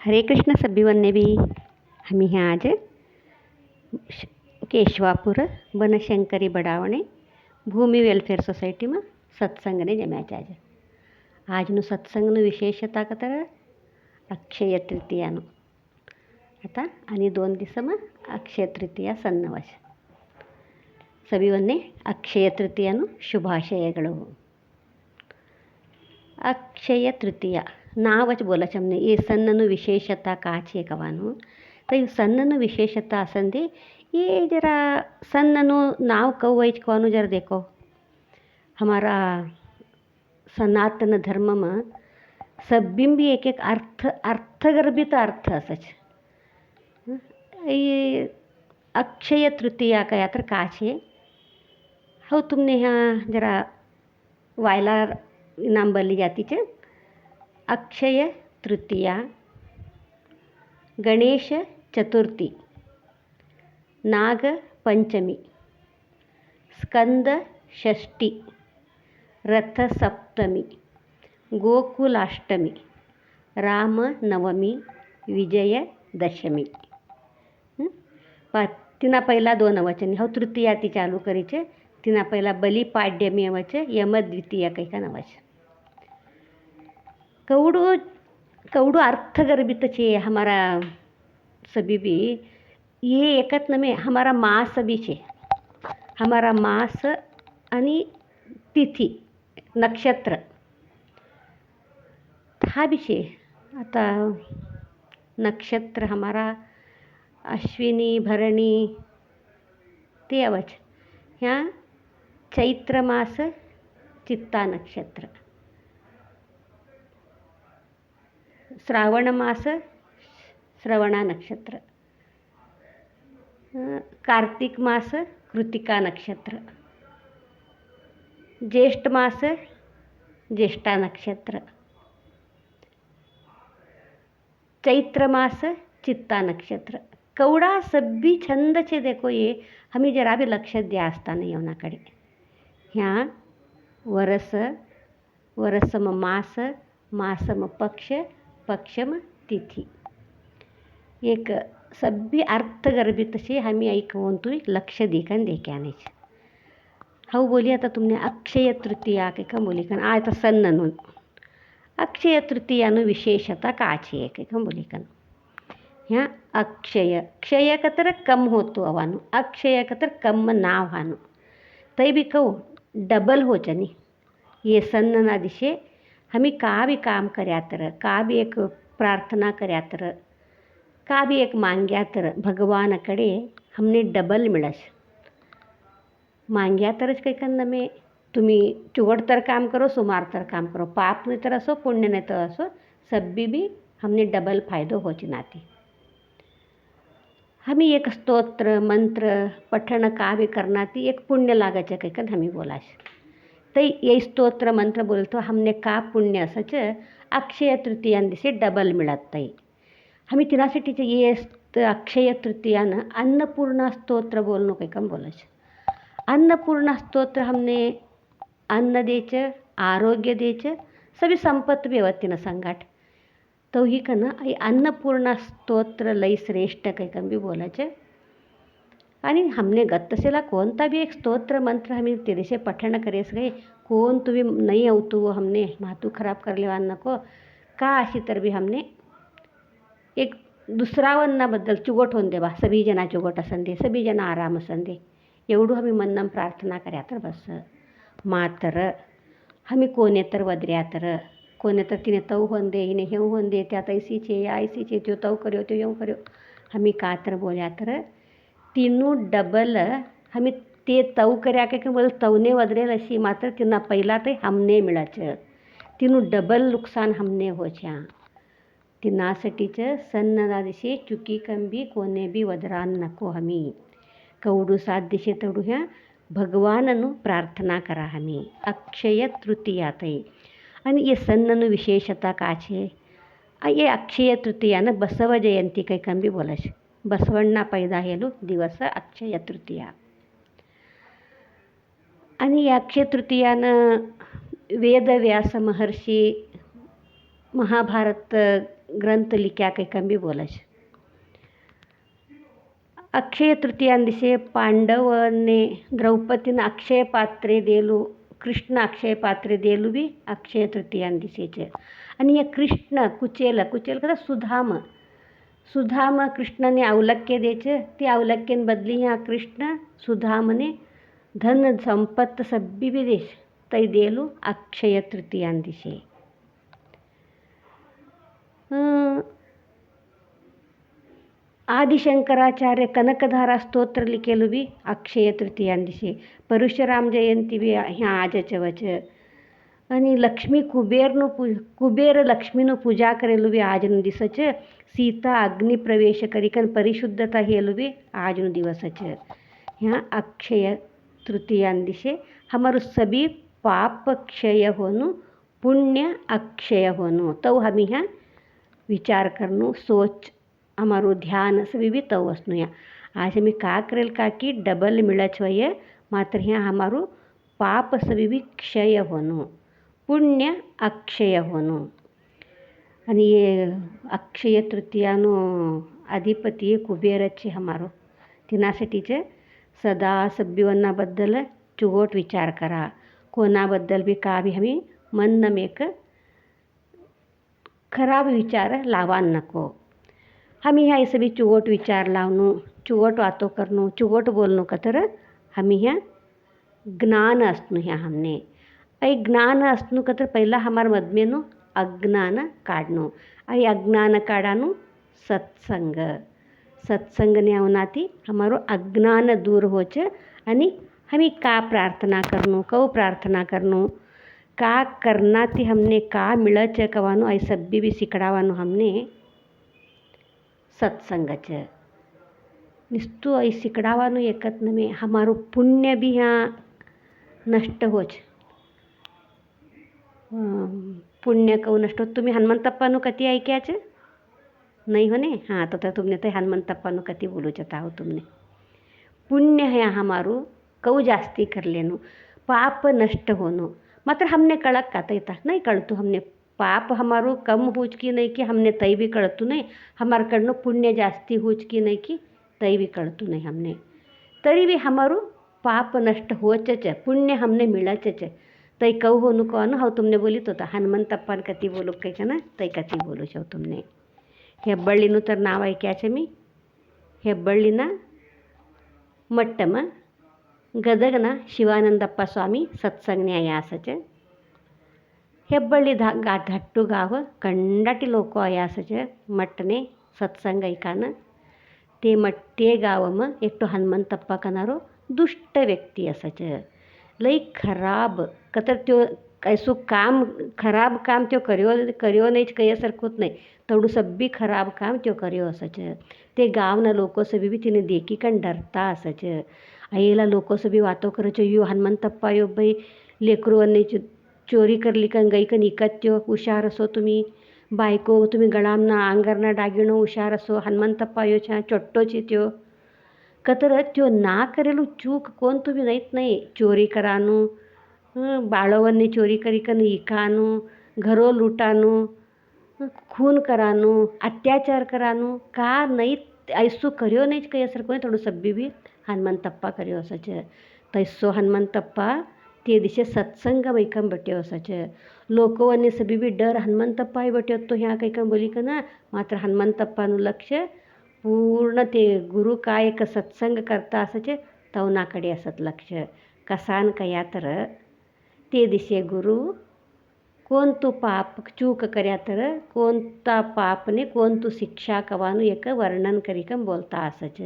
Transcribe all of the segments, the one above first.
हरे कृष्ण सभी भी हम यहाँ आज केशवापुर बनशंकरी बड़ावणे भूमि वेलफेर सोसायटी में सत्संग ने जम्या છે। આજનું સત્સંગનું વિશેષતા કતર અક્ષય તૃતીયાનું आता आणि 2 दिवसाમાં અક્ષય તૃતીયા સન્નવશ સભીઓને અક્ષય તૃતીયાનું ಶುಭಾಶಯಗಳು। अक्षय तृतीया नावच बोलायचं हमने ये सन्ननु विशेषता का छे कवानु तो सन्ननु विशेषता संदे ये जरा सन्ननु नाव कवच कवानु जरा देखो हमारा सनातन धर्म में सब्बीम भी एक अर्थगर्भित अर्थ असच। ये अक्षय तृतीया का यात्र का छे हो तुमने यहाँ जरा वायला नाम बोली जाती है। अक्षय तृतीया, गणेश चतुर्थी, नाग पंचमी, स्कंद षष्ठी, रथ सप्तमी, गोकुलाष्टमी, राम नवमी, विजय दशमी। तिना पहिला 2 वचन हो तृतीया ती चालू करीचे तिना पहिला बलिपाड्यमी अवच यम द्वितीया काही का नवच कौड़ो अर्थगर्भित छे हमारा सभी भी ये एकत में हमारा मास भी छे। हमारा मास आणि तिथि नक्षत्र हा भी छे। आता नक्षत्र हमारा अश्विनी भरणी ते अवच यहाँ चैत्र मास चित्ता नक्षत्र, श्रावण मास श्रवणा नक्षत्र, कार्तिक मास कृतिका नक्षत्र, ज्येष्ठ मास ज्येष्ठा नक्षत्र, चैत्र मास चित्ता नक्षत्र। कौड़ा सभी छंद छे देखो ये हमें जरा भी लक्ष्य दिया असता नहीं होना कड़े। यहाँ वरसम मास, मासम पक्ष, पक्षम तिथि एक सभी अर्थगर्भित से हमें ऐक तु लक्ष्य दिकन देख्याने हाँ बोली। आता तुमने अक्षय तृतीया के कम बोली कन आज तो सन्ननु अक्षय तृतीयानु विशेषता का छे के कम बोली कन यहाँ अक्षय क्षय कतर कम होतो अवानु अक्षय कतर कम नाव हानु तई भी कहू डबल हो चनी ये सन्नना दिशे हमें का भी काम कर्या तर का भी एक प्रार्थना कर्या तर का भी एक मांग्या तर भगवान कड़े हमने डबल मिळस मांग्या तरच काही कन्न में तुम्ही चुवड तर काम करो सुमार तर काम करो पाप नहीं तर असो पुण्य नहीं तर असो सभी भी हमने डबल फायदो हो नाती। हमें एक स्तोत्र मंत्र पठन का भी करना थी एक पुण्य लागायचं काही कन हमें बोलाश तो ये स्तोत्र मंत्र बोलतो हमने का पुण्य असच अक्षय तृतीया दिसे डबल मिळत ताई हमें तिनासाठी ये अक्षय तृतीयानं अन्नपूर्णा स्तोत्र बोलनो काही कम बोलाच। अन्नपूर्णा स्तोत्र हमने अन्न देच आरोग्य देच सभी संपत्ति व्यवस्थिन संगाट तो ही कन अन्नपूर्णा स्तोत्र लई श्रेष्ठ काही कम भी बोलाच। आणि हमने गत्तसेला कोणता भी एक स्तोत्र मंत्र हमें तेरे से पठन करेस गए कौन तू भी नहीं आवतो वो हमने मातू खराब कर लेवान नको का अशी तर भी हमने एक दुसरावन्नाबद्दल चुगट होऊन देवा सभी जना चुगट असन दे सभी जना आराम असन दे एवढं हमें मन्नम प्रार्थना कर्या तर बस मातर हमें कोणे तर वदऱ्या तर कोणे तर तिने तव होंदे इने हेव होंदे त्या ऐसी छे या ऐसी छे त्यो तव कर्यो त्यो यूँ कर्यो हमें का तर बोल्या तर तीनों डबल हमें ते तव कर्या के बोल तवने वदरेल अशी मात्र तिना पहिला ते हमने मिळाच तीनों डबल नुकसान हमने होच्या तिनासाठीच सन्नदा दिशे चुकी कंबी कोणे भी वदरान नको हमी कवडू सात दिशे तवडू ह्या भगवाननु प्रार्थना करा हमी अक्षय तृतीयात आणि ये सन्ननु विशेषता का छे ये अक्षय तृतीयानं बसव जयंती काही कंबी बोलाश बसवण्णा पैदा हेलू दिवस अक्षय तृतीया आणि या अक्षय तृतीयानं वेदव्यास महर्षी महाभारत ग्रंथ लिख्या कैकम भी बोला છે. અક્ષય તૃતીયા દિવસે પાંડવને દ્રૌપદીને અક્ષય પાત્રે દેલું, કૃષ્ણ અક્ષય પાત્રે દેલું બી અક્ષય તૃતીયા દિવસે છે. અને એ કૃષ્ણ કુચેલ કદાચ સુધામ કૃષ્ણને અવલક્ય દે છે. તે અવલક્યને બદલી અહીંયા કૃષ્ણ સુધામને ધન સંપત્ત સભ્ય બી દે છે. તઈ દેલું અક્ષય તૃતીયા દિવસે. આદિશંકરાચાર્ય કનકધારા સ્તોત્ર લીખેલું બી અક્ષય તૃતીયા દિવસે. પરશુરામ જયંતિ બી અહીંયા આજ જ છે. અને લક્ષ્મી કુબેર લક્ષ્મીનું પૂજા કરેલું બી આજનો દિવસ છે. સીતા અગ્નિ પ્રવેશ કરી કન પરિશુદ્ધતા હેલું બી આજનો દિવસ છે. यहाँ अक्षय तृतीया दिवसे हमाરું सभी पाप क्षय होनु, पुण्य अक्षय होनु. तो हम यहाँ विचार करनु, सोच हमाરું ध्यान सभी भी तो वस्तु यहाँ आज हमें का करेल का कि डबल मिलच होय. मात्र यहाँ हमाરું पाप सभी भी क्षय होनु, पुण्य अक्षय होनु. અને એ અક્ષય તૃતીયાનો અધિપતિ કુબેર જ છે અમારો. તેનાसाठी છે सदा सभ्योंबद्दल चुगोट विचार करा. कोणाबद्दल बी का बी हमी मन में एक खराब विचार लावा नको. हमी ह्या सभी चुगोट विचार लावणू, चुगोट वातो करनू, चुगोट बोलणू का तर हमी ह्या ज्ञान असणू. ह्या हमने आई ज्ञान असणू का तर पहिला हमार मधमेनू अज्ञान काढणू. आई अज्ञान काढानू सत्संग. સત્સંગને આવનાથી અમારું અજ્ઞાન દૂર हो છે. અને હમી કા પ્રાર્થના કરનું, કઉ પ્રાર્થના કરનું, કા કરનાથી હમને કા મળે છે કહેવાનું, આ સભ્ય બી શીખડાવવાનું હમને સત્સંગ છે. નિસ્તું અહીં શીખડાવવાનું એક જ નમે અમારું પુણ્ય બી હા નષ્ટ हो છે. પુણ્ય કહું નષ્ટ हो. तुम्ही हनुमंतप्पाનું कधी ऐक्या છે? नहीं हो ने. हाँ तो तुमने तो हनुमंतप्पाનું कति बोलू जता हो तुमने. पुण्य है हमारू कऊ जास्ती कर लेनु, पाप नष्ट होनो. मात्र हमने कळक का था नहीं कळतू. हमने पाप हमारू कम हुच की नहीं कि हमने तई भी कळतू नहीं. हमार कडनं पुण्य जास्ती हुच की नहीं कि तई भी कळतू नहीं हमने. तरी भी हमारू पाप नष्ट होच है, पुण्य हमने मिळच है. तई कऊ होनु कौन हो तुमने बोली तो हनुमंतप्पान कति बोलू कही का ना तई कति बोलू छो तुमने. ಹೆಬ್ಬಳ್ಳಿનું तर नाव ऐक्या છે मी. ಹೆಬ್ಬಳ್ಳಿನ ಮಟ್ಟಮ ಗದಗನ ಶಿವಾನಂದಪ್ಪ ಸ್ವಾಮಿ सत्संगने अयासचे. ಹೆಬ್ಬಳ್ಳಿ धाट्टू गाव कंडाटी लोक अयासचे मठने सत्संग ऐकानं. ते गावम एकटो हनुमंतप्पा कनारो दुष्ट व्यक्ती असायचं. लई खराब कतर त्यो ऐसू काम खराब काम त्यो કર્યો નહીં જ કહીએ સરખું જ નહીં. थोडं सब्बी खराब काम त्यो કર્યો અસચ. તે ગામના લોકો સભી બી તેને દેખી કન ડરતા અસચ. આયેલા લોકો સભી વાતો કરે છે, યો હનુમંતપ્પા યો ભાઈ लेकरोनी चोरी करली कन गई कन इकत्यो हुशार असो तुम्ही. बायको तुम्ही गळामना अंगરના દાગીણો हुशार असो. हनुमंतप्पा यो छा ચોટ્ટો છે त्यो. કતર त्यो ના કરેલું ચૂક કોણ तुम्ही નહીત નહીં. ચોરી કરાનું, બાળોવરની ચોરી કરી કન ઈકાનું, ઘરો લૂંટાનું, खून कराનું, અત્યાચાર कराનું, કા નહીં ऐसो કર્યો નહીં જ કહી અસર કોઈ થોડું સભ્ય બી હનુમંતપ્પા કર્યો હશે છે. તૈસો હનુમંતપ્પા તે दिशे सत्संग वैकम बट्यो असच. लोकोवने सभी बी डर हनुमंतप्पा बट्यो तो ह्या कैकम बोली का ना. मात्र हनुमंतप्पाનું लक्ष पूर्ण ते गुरु काय एक सत्संग करता असायचे तवनाकडे असत लक्ष. कसान कया तर ते दिशे गुरु कोणતું પાપ ચૂક કર્યા तर कोणता पापने कोणતું शिक्षा કવાનું એક વર્ણન કરી કમ બોલતા અસચ.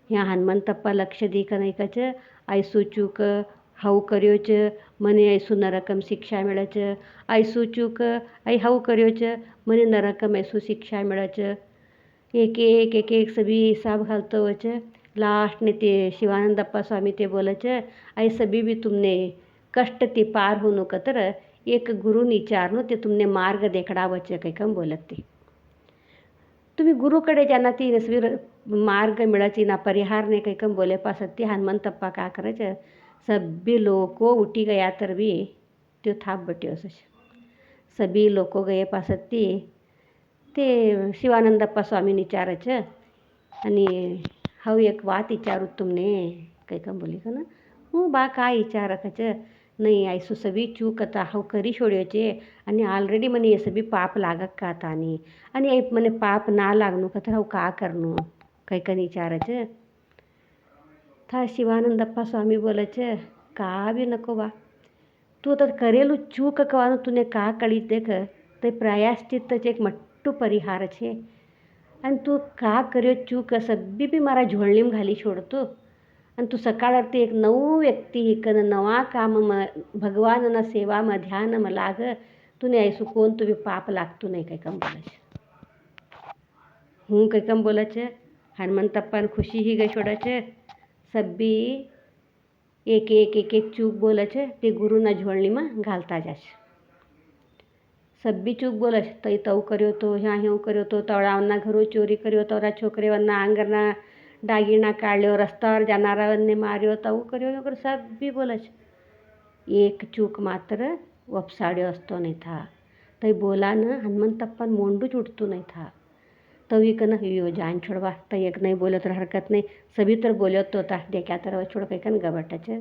ह्या हनुमंतप्पा लक्ष दी का नाही कच ऐसू चूक हाऊ કર્યો છે મને ऐसू नरकम शिक्षा मिळे છે. ऐसू चूक ऐ हाऊ કર્યો છે મને नरकम ऐसू शिक्षा मिळे છે. एक एक सभी हिसाब घालतो वच. लास्ट ने ते शिवानंदप्पा स्वामी ते बोले છે ऐ सभी भी तुमने कष्ट ते पार होनो कतर एक गुरु विचारनो ते तुमने मार्ग देखाडावच काही कम बोलत ते. तुम्ही गुरुकडे ज्यांना ती नसवी मार्ग मिळाची ना परिहार ने काही कम बोले पासत ते हनुमंतप्पा का करायचं सभी लोको उठी गया तर भी त्यो थाप बट्यो असच. सभी लोको गये पासत ती ते शिवानंदप्पा स्वामीने विचारायचं आणि हव एक વાત विचारू तुमने કંઈ કામ બોલી કે ના હું બા काय વિચારક છે નહીં આઈસુ સબી ચૂક હતા હવ કરી છોડ્યો છે અને ઓલરેડી મને એ સબી પાપ લાગક का હતા અને એ મને પાપ ના લાગનું કે હવ કા કરનું કંઈ કંઈ વિચારે છે था शिवानंदप्पा स्वामी बोले છે કા બી नको બા તું તો કરેલું ચૂક કહેવાનું તુને કા કળી દેખ તે પ્રાયશ્ચિત્ત જ એક મોટું પરિહાર છે અને તું કા કર્યો ચૂક સબી બી મારા ઝોળણીમાં ઘાલી છોડતો અને તું સકાળથી એક નવું વ્યક્તિ કને નવા કામમાં ભગવાનના સેવામાં ધ્યાનમાં લાગ તુને ऐसું કોણ તું બી પાપ લાગતું નહીં કંઈ કમ બોલે છે હું કંઈ કમ બોલે છે હનુમંતપ્પાને ખુશી હી ગઈ છોડે છે સબી એક એક એક એક ચૂક બોલે છે તે ગુરુના ઝોળણીમાં ઘાલતા જશે સબી ચૂક બોલે છે તઈ તવું કર્યો તો ह्या ह्યું કર્યો તો તળાવના ઘરો ચોરી કર્યો તવરા છોકરીઓના આંગરના દાગીના કાઢ્યો રસ્તા પર જાનારાને માર્યો તવું કર્યો સબી બોલે છે એક ચૂક માત્ર વપસાડ્યો असतो નહીં था તઈ બોલાને હનુમંતપ્પાને મોંડું જ ઉઠતું નહીં था तवी कन यो जान छोड़वा तई एक नहीं बोलो तो हरकत नहीं सभी तर बोलो तो था डेक्या तर छोड़ काही कन गबटाचं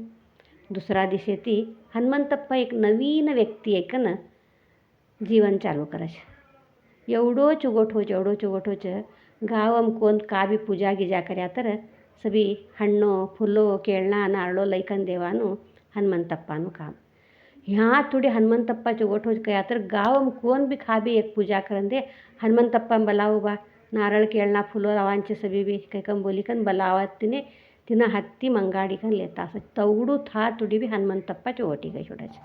दुसरा दिवशी ती हनुमंतप्पा एक नवीन व्यक्ती आहे कन जीवन चालू करायचं एवढो चुगोठो છે ગાવમ કોણ કા બી પૂજા ગીજા કર્યા તર સબી હಣ್ಣો ફૂલો કેળના નારળો લઈકન દેવાનું હનુમંતપ્પાનું કામ ह्या थोडी हनुमंतप्पा चुगोठो कया तर गावम कोण बी खा बी एक पूजा करन दे हनुमंतप्पा बलाव बा नारळ केळना फुलं लावांचे सभी बी काही कम बोली कन बलावत तिनं हत्ती मंगाडी कन लेता असं तवडू था तुडी बी हनुमंतप्पा चुगोटी गई छोडायचं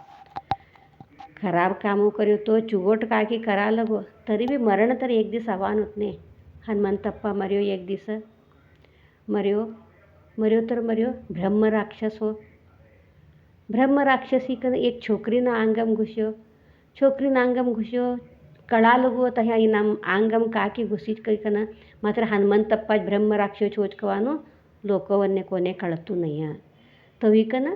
खराब कामो કર્યો તો ચુગોટ કાકી કરા લગો તરી બી મરણ तर एक दिवस આવવાનું જ ને હનુમંતપ્પા મર્યો એક દિવસ મર્યો બ્રહ્મ રાક્ષસ હો બ્રહ્મ રાક્ષસી કન એક છોકરીના આંગમ ઘૂસ્યો કળા લગો તો અહીંયા એના આંગમ કાકી ઘૂસી જ કંઈ કન માત્ર હનુમંતપ્પા જ બ્રહ્મ રાક્ષસ ચોચકવાનું લોકોને કોને કળતું નહીં તો એ કન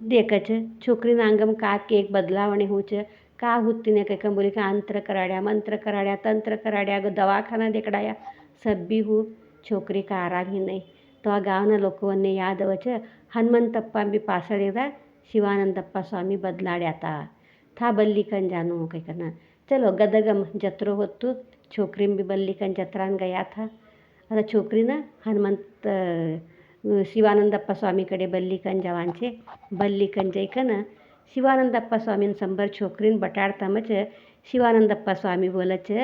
દેખ છે છોકરીના આંગમ કાકી એક બદલાવણી હું છે કા હુતીને કંઈ કમ બોલી કે અંત્ર કરાડ્યા મંત્ર કરાડ્યા તંત્ર કરાડ્યા દવાખાના દેખડાયા સબી હું છોકરી કા આરામી નહીં તો આ ગામના લોકોને યાદ આવે છે હનુમંતપ્પા બી પાછળ એવા शिवानंदप्पा स्वामी बदलाड्या था था बल्लीकन जानो કંઈ કના ચલો ગદગમ જત્રો હોતું છોકરીને બી બલ્લીકન જત્રાને ગયા था आता છોકરીને शिवानंदप्पा स्वामीकडे बल्लीकन जवान છે बल्लीकन જઈકન शिवानंदप्पा स्वामीने संबर છોકરીને બટાડતા મચ शिवानंदप्पा स्वामी બોલે છે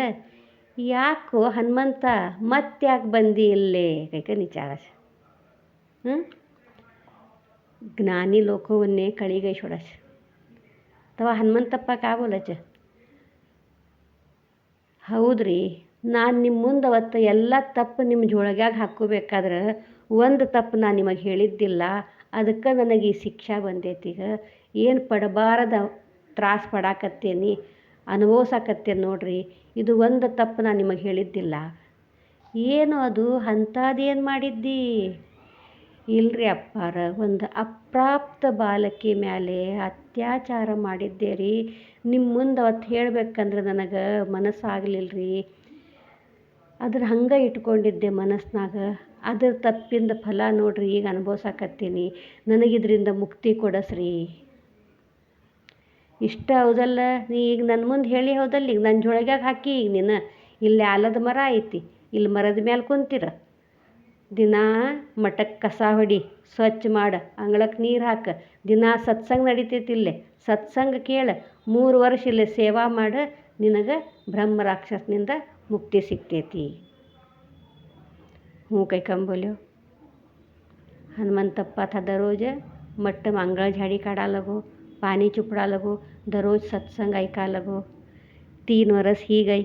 ಯಾಕೋ ಹನುಮಂತ ಮತ್ತ್ಯಾಕೆ ಬಂದಿ ಇಲ್ಲೇ કંઈ કઈ વિચારે છે જ્ઞાની લોકોને કળી ગઈ છોડે છે તો ಹನುಮಂತಪ್ಪ ಕಾ બોલે છે ಹೌದ್ರಿ ನಾನು ನಿಮ್ಮ ಮುಂದೆ ಅವತ್ತು ಎಲ್ಲ ತಪ್ಪು ನಿಮ್ಮ ಜೋಳಗ್ಯಾಗ ಹಾಕ್ಕೋಬೇಕಾದ್ರೆ ಒಂದು ತಪ್ಪು ನಾನು ನಿಮಗೆ ಹೇಳಿದ್ದಿಲ್ಲ ಅದಕ್ಕೆ ನನಗೆ ಈ ಶಿಕ್ಷೆ ಬಂದೈತಿ ಈಗ ಏನು ಪಡಬಾರದ ತ್ರಾಸ ಪಡಾಕತ್ತೇನಿ ಅನುಭವಿಸಾಕತ್ತೇನೆ ನೋಡ್ರಿ ಇದು ಒಂದು ತಪ್ಪು ನಾನು ನಿಮಗೆ ಹೇಳಿದ್ದಿಲ್ಲ ಏನು ಅದು ಅಂಥದ್ದೇನು ಮಾಡಿದ್ದಿ ಇಲ್ರಿ ಅಪ್ಪಾರ ಒಂದು ಅಪ್ರಾಪ್ತ ಬಾಲಕಿ ಮೇಲೆ ಅತ್ಯಾಚಾರ ಮಾಡಿದ್ದೆ ರೀ ನಿಮ್ಮ ಮುಂದೆ ಅವತ್ತು ಹೇಳ್ಬೇಕಂದ್ರೆ ನನಗೆ ಮನಸ್ಸಾಗಲಿಲ್ಲ ರೀ ಅದನ್ನು ಹಂಗೆ ಇಟ್ಕೊಂಡಿದ್ದೆ ಮನಸ್ಸಿನಾಗ ಅದ್ರ ತಪ್ಪಿಂದ ಫಲ ನೋಡ್ರಿ ಈಗ ಅನುಭವಿಸಾಕತ್ತೀನಿ ನನಗಿದ್ರಿಂದ ಮುಕ್ತಿ ಕೊಡಸ್ರಿ ಇಷ್ಟ ಹೌದಲ್ಲ ನೀ ಈಗ ನನ್ನ ಮುಂದೆ ಹೇಳಿ ಹೌದಲ್ಲ ಈಗ ನನ್ನ ಜೊಳಗ್ಯಾಗ ಹಾಕಿ ಈಗ ನೀನು ಇಲ್ಲಿ ಆಲದ ಮರ ಐತಿ ಇಲ್ಲಿ ಮರದ ಮೇಲೆ ಕುಂತಿರ ದಿನಾ ಮಠಕ್ಕೆ ಕಸ ಹೊಡಿ ಸ್ವಚ್ಛ ಮಾಡು ಅಂಗಳಕ್ಕೆ ನೀರು ಹಾಕು ದಿನಾ ಸತ್ಸಂಗ ನಡಿತೈತಿ ಇಲ್ಲೇ ಸತ್ಸಂಗ ಕೇಳು 3 ವರ್ಷ ಇಲ್ಲೇ ಸೇವಾ ಮಾಡು ನಿನಗೆ ಬ್ರಹ್ಮ ರಾಕ್ಷಸನಿಂದ मुक्ति सिक्तैती हूँ कई कम बोलो हनुमंतप्पा था दररोज मट्ट मांगळ झाड़ी काढा लगो पानी चुपड़ा लगो दररोज सत्संग ऐका लगो 3 वर्ष ही गई